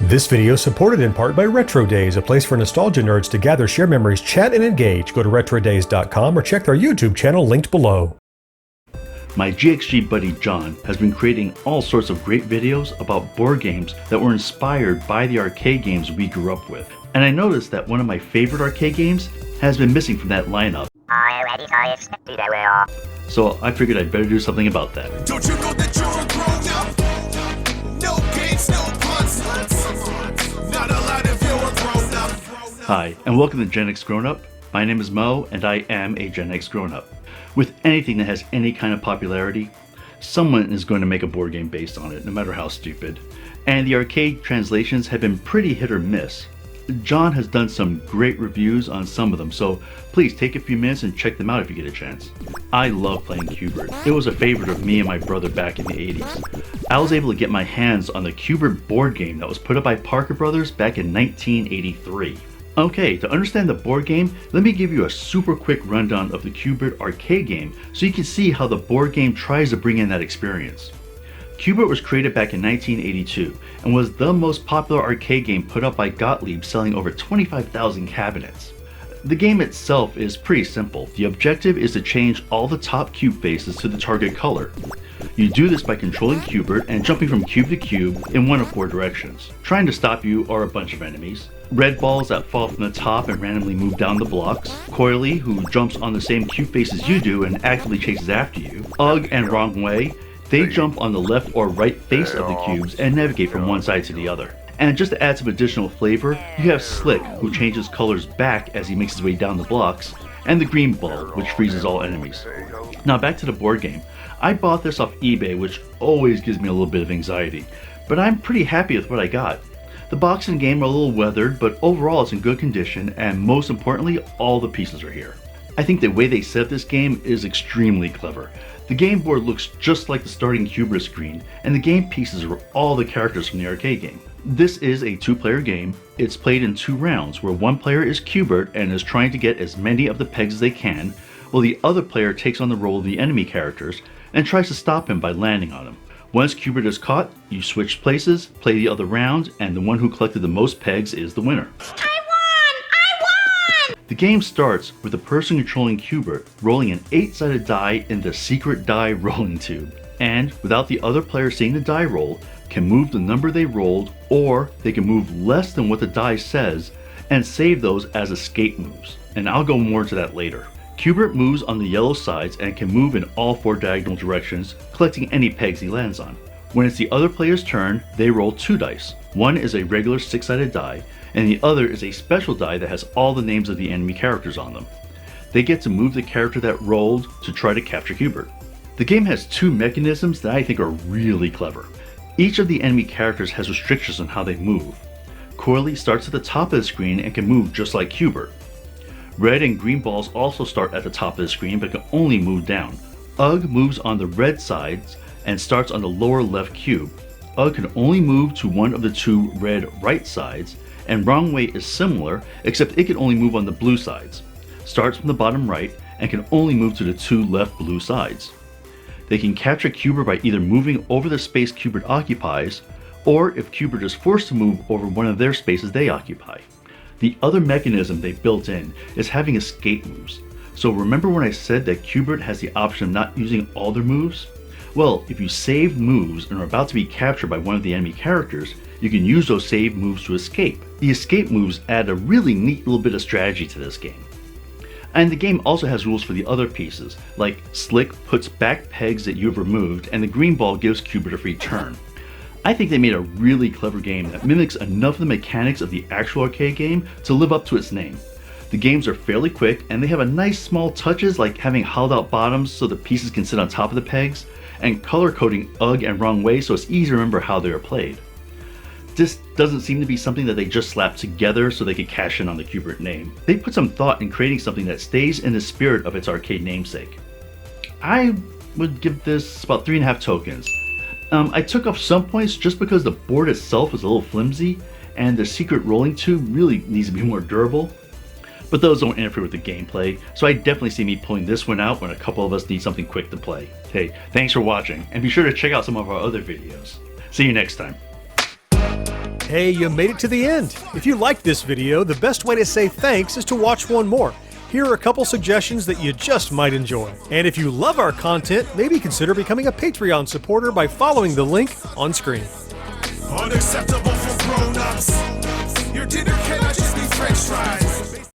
This video is supported in part by Retro Days, a place for nostalgia nerds to gather, share memories, chat, and engage. Go to retrodays.com or check their YouTube channel linked below. My GXG buddy John has been creating all sorts of great videos about board games that were inspired by the arcade games we grew up with. And I noticed that one of my favorite arcade games has been missing from that lineup. So I figured I'd better do something about that. Don't you know that you're a grown up? No games, no puns. Not allowed if you're a grown up. Hi, and welcome to GenXGrownUp. My name is Mo, and I am a GenXGrownUp. With anything that has any kind of popularity, someone is going to make a board game based on it, no matter how stupid. And the arcade translations have been pretty hit or miss. John has done some great reviews on some of them, so please take a few minutes and check them out if you get a chance. I love playing Qbert. It was a favorite of me and my brother back in the 80s. I was able to get my hands on the Qbert Board Game that was put up by Parker Brothers back in 1983. Okay, to understand the board game, let me give you a super quick rundown of the Qbert arcade game so you can see how the board game tries to bring in that experience. Qbert was created back in 1982 and was the most popular arcade game put up by Gottlieb, selling over 25,000 cabinets. The game itself is pretty simple. The objective is to change all the top cube faces to the target color. You do this by controlling Qbert and jumping from cube to cube in one of four directions. Trying to stop you are a bunch of enemies. Red balls that fall from the top and randomly move down the blocks. Coily, who jumps on the same cube face as you do and actively chases after you. Ugg and Wrong Way, they jump on the left or right face of the cubes and navigate from one side to the other. And just to add some additional flavor, you have Slick, who changes colors back as he makes his way down the blocks, and the green ball, which freezes all enemies. Now back to the board game. I bought this off eBay, which always gives me a little bit of anxiety, but I'm pretty happy with what I got. The box and game are a little weathered, but overall it's in good condition, and most importantly, all the pieces are here. I think the way they set up this game is extremely clever. The game board looks just like the starting Qbert screen, and the game pieces are all the characters from the arcade game. This is a two-player game. It's played in 2 rounds, where one player is Qbert and is trying to get as many of the pegs as they can, while the other player takes on the role of the enemy characters and tries to stop him by landing on him. Once Qbert is caught, you switch places, play the other round, and the one who collected the most pegs is the winner. I won! The game starts with the person controlling Qbert rolling an 8-sided die in the secret die rolling tube, and without the other player seeing the die roll, can move the number they rolled, or they can move less than what the die says and save those as escape moves, and I'll go more into that later. Qbert moves on the yellow sides and can move in all 4 diagonal directions, collecting any pegs he lands on. When it's the other player's turn, they roll 2 dice. One is a regular 6-sided die, and the other is a special die that has all the names of the enemy characters on them. They get to move the character that rolled to try to capture Qbert. The game has 2 mechanisms that I think are really clever. Each of the enemy characters has restrictions on how they move. Coily starts at the top of the screen and can move just like Qbert. Red and green balls also start at the top of the screen but can only move down. Ugg moves on the red sides and starts on the lower left cube. Ugg can only move to one of the 2 red right sides, and Wrong Way is similar, except it can only move on the blue sides. Starts from the bottom right and can only move to the 2 left blue sides. They can capture Qbert by either moving over the space Qbert occupies, or if Qbert is forced to move over one of their spaces they occupy. The other mechanism they built in is having escape moves. So remember when I said that Qbert has the option of not using all their moves? Well, if you save moves and are about to be captured by one of the enemy characters, you can use those saved moves to escape. The escape moves add a really neat little bit of strategy to this game. And the game also has rules for the other pieces, like Slick puts back pegs that you have removed, and the green ball gives Qbert a free turn. I think they made a really clever game that mimics enough of the mechanics of the actual arcade game to live up to its name. The games are fairly quick, and they have a nice small touches like having hollowed out bottoms so the pieces can sit on top of the pegs, and color coding Ugg and Wrong Way so it's easy to remember how they are played. This doesn't seem to be something that they just slapped together so they could cash in on the Qbert name. They put some thought in creating something that stays in the spirit of its arcade namesake. I would give this about 3.5 tokens. I took off some points just because the board itself is a little flimsy and the secret rolling tube really needs to be more durable. But those don't interfere with the gameplay, so I definitely see me pulling this one out when a couple of us need something quick to play. Hey, thanks for watching, and be sure to check out some of our other videos. See you next time. Hey, you made it to the end. If you liked this video, the best way to say thanks is to watch one more. Here are a couple suggestions that you just might enjoy. And if you love our content, maybe consider becoming a Patreon supporter by following the link on screen. Unacceptable for grown-ups. Your dinner cannot just be french fries.